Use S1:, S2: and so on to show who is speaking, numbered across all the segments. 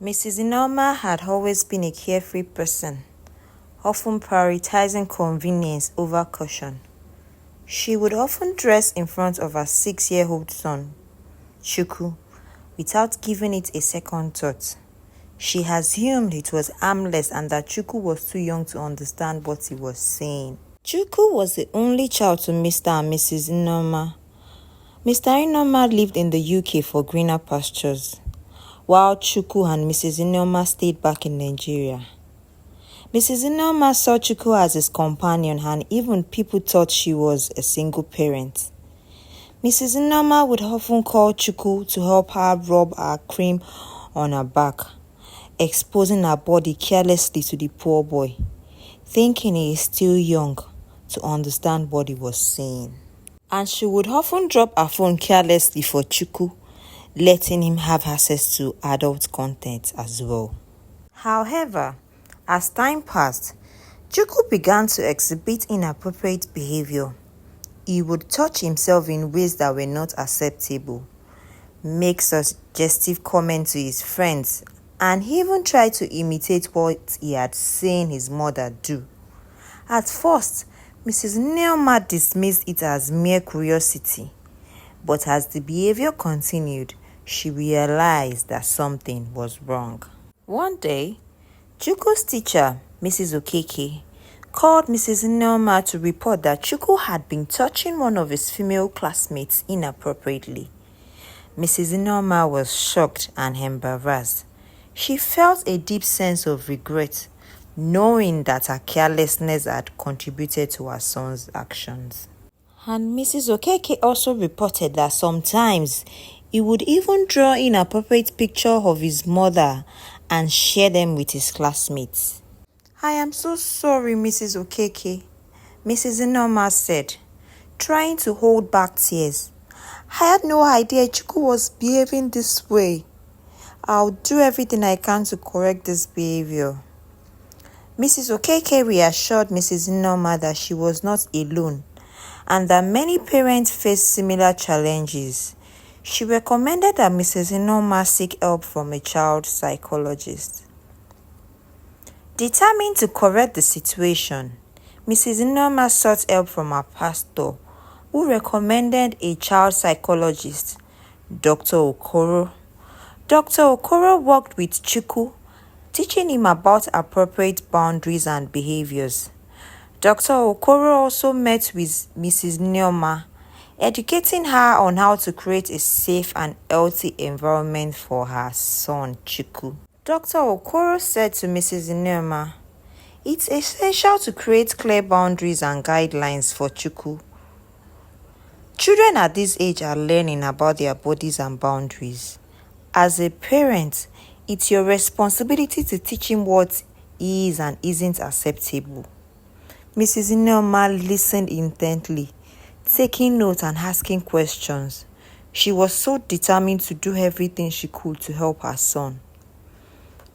S1: Mrs. Norma had always been a carefree person, often prioritizing convenience over caution. She would often dress in front of her 6-year-old son, Chuku, without giving it a second thought. She assumed it was harmless and that Chuku was too young to understand what he was saying. Chuku was the only child to Mr. and Mrs. Norma. Mr. Norma lived in the UK for greener pastures, while Chuku and Mrs. Norma stayed back in Nigeria. Mrs. Norma saw Chuku as his companion and even people thought she was a single parent. Mrs. Norma would often call Chuku to help her rub her cream on her back, exposing her body carelessly to the poor boy, thinking he is still young to understand what he was saying. And she would often drop her phone carelessly for Chuku, letting him have access to adult content as well. However, as time passed, Chuku began to exhibit inappropriate behavior. He would touch himself in ways that were not acceptable, make suggestive comments to his friends, and even try to imitate what he had seen his mother do. At first, Mrs. Norma dismissed it as mere curiosity, but as the behavior continued, she realized that something was wrong. One day, Chuku's teacher, Mrs. Okeke, called Mrs. Norma to report that Chuku had been touching one of his female classmates inappropriately. Mrs. Norma was shocked and embarrassed. She felt a deep sense of regret, knowing that her carelessness had contributed to her son's actions. And Mrs. Okeke also reported that sometimes he would even draw inappropriate pictures of his mother and share them with his classmates. "I am so sorry, Mrs. Okeke," Mrs. Norma said, trying to hold back tears. "I had no idea Chuku was behaving this way. I'll do everything I can to correct this behavior." Mrs. Okeke reassured Mrs. Norma that she was not alone and that many parents face similar challenges. She recommended that Mrs. Norma seek help from a child psychologist. Determined to correct the situation, Mrs. Norma sought help from her pastor, who recommended a child psychologist, Dr. Okoro. Dr. Okoro worked with Chuku, teaching him about appropriate boundaries and behaviors. Dr. Okoro also met with Mrs. Norma, educating her on how to create a safe and healthy environment for her son, Chuku. Dr. Okoro said to Mrs. Norma, "It's essential to create clear boundaries and guidelines for Chuku. Children at this age are learning about their bodies and boundaries. As a parent, it's your responsibility to teach him what is and isn't acceptable." Mrs. Norma listened intently, taking notes and asking questions. She was so determined to do everything she could to help her son.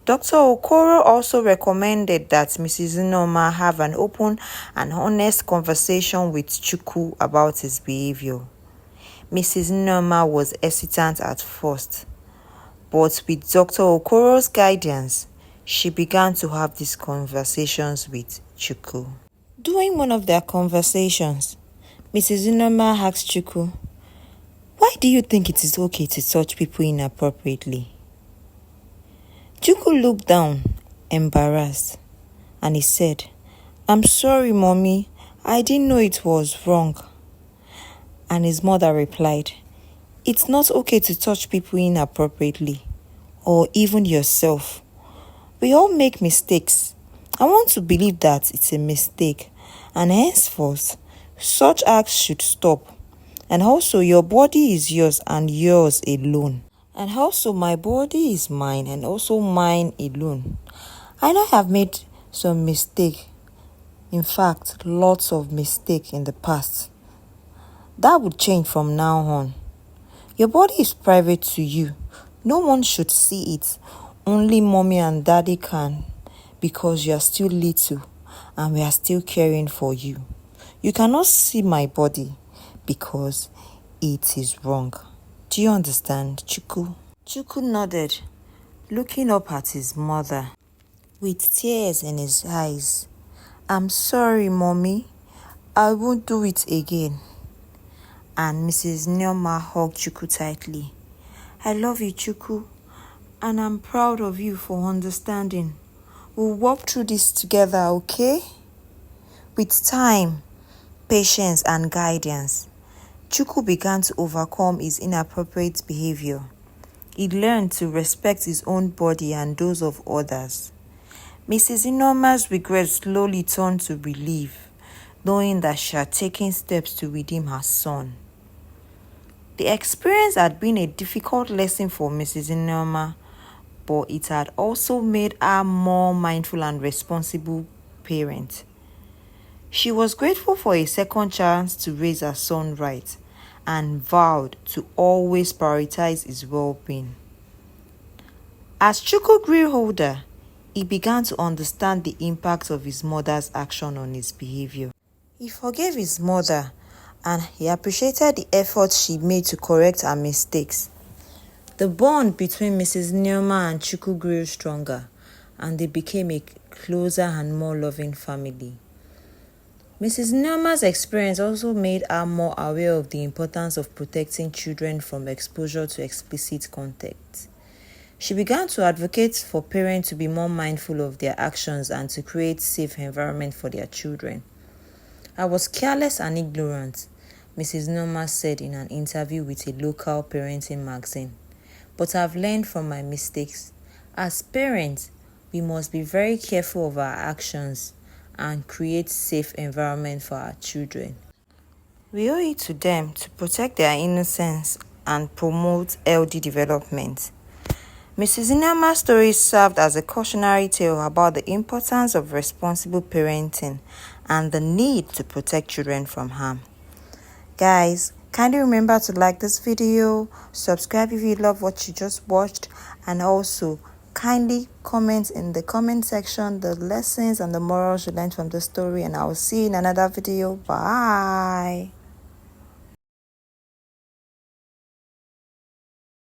S1: Dr. Okoro also recommended that Mrs. Norma have an open and honest conversation with Chuku about his behavior. Mrs. Norma was hesitant at first, but with Dr. Okoro's guidance, she began to have these conversations with Chuku. During one of their conversations, Mrs. Norma asked Chuku, "Why do you think it is okay to touch people inappropriately?" Chuku looked down, embarrassed, and he said, "I'm sorry, Mommy. I didn't know it was wrong." And his mother replied, "It's not okay to touch people inappropriately, or even yourself. We all make mistakes. I want to believe that it's a mistake, and henceforth, such acts should stop. And also, your body is yours and yours alone. And also, my body is mine and also mine alone. I know I have made some mistake. In fact, lots of mistake in the past. That would change from now on. Your body is private to you. No one should see it. Only mommy and daddy can, because you are still little and we are still caring for you. You cannot see my body because it is wrong. Do you understand, Chuku?" Chuku nodded, looking up at his mother with tears in his eyes. "I'm sorry, Mommy. I won't do it again." And Mrs. Neoma hugged Chuku tightly. "I love you, Chuku, and I'm proud of you for understanding. We'll walk through this together, okay?" With time, patience, and guidance, Chuku began to overcome his inappropriate behavior. He learned to respect his own body and those of others. Mrs. Inoma's regret slowly turned to relief, knowing that she had taken steps to redeem her son. The experience had been a difficult lesson for Mrs. Inoma, but it had also made her more mindful and responsible parent. She was grateful for a second chance to raise her son right and vowed to always prioritize his well-being. As Chuku grew older, he began to understand the impact of his mother's action on his behavior. He forgave his mother and he appreciated the efforts she made to correct her mistakes. The bond between Mrs. Neoma and Chuku grew stronger, and they became a closer and more loving family. Mrs. Neoma's experience also made her more aware of the importance of protecting children from exposure to explicit content. She began to advocate for parents to be more mindful of their actions and to create safe environment for their children. "I was careless and ignorant," Mrs. Neoma said in an interview with a local parenting magazine, "but I've learned from my mistakes. As parents, we must be very careful of our actions and create safe environment for our children. We owe it to them to protect their innocence and promote healthy development." Mrs. Inama's story served as a cautionary tale about the importance of responsible parenting and the need to protect children from harm. Guys, kindly remember to like this video, subscribe if you love what you just watched, and also kindly comment in the comment section the lessons and the morals you learned from the story, and I will see you in another video. Bye.